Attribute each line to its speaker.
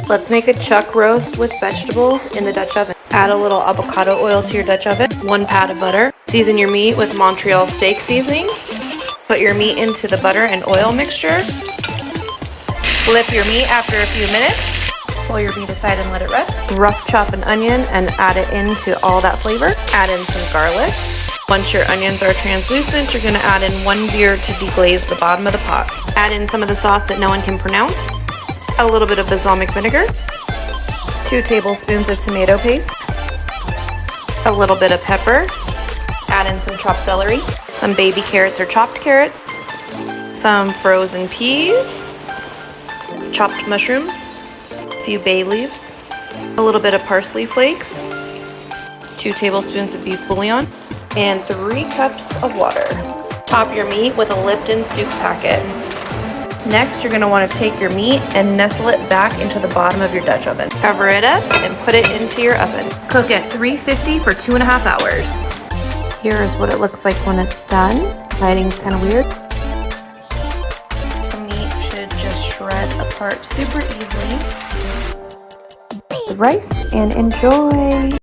Speaker 1: Let's make a chuck roast with vegetables in the Dutch oven. Add a little avocado oil to your Dutch oven, 1 pat of butter. Season your meat with Montreal steak seasoning. Put your meat into the butter and oil mixture. Flip your meat after a few minutes. Pull your meat aside and let it rest. Rough chop an onion and add it into all that flavor. Add in some garlic. Once your onions are translucent, you're gonna add in 1 beer to deglaze the bottom of the pot. Add in some of the sauce that no one can pronounce. A little bit of balsamic vinegar. 2 tablespoons of tomato paste. A little bit of pepper. Add in some chopped celery. Some baby carrots or chopped carrots. Some frozen peas. Chopped mushrooms. Few bay leaves, a little bit of parsley flakes, 2 tablespoons of beef bouillon, and 3 cups of water. Top your meat with a Lipton soup packet. Next, you're going to want to take your meat and nestle it back into the bottom of your Dutch oven. Cover it up and put it into your oven. Cook at 350 for 2.5 hours. Here's what it looks like when it's done. Lighting's kind of weird. The meat should just shred apart super easily. The rice and enjoy.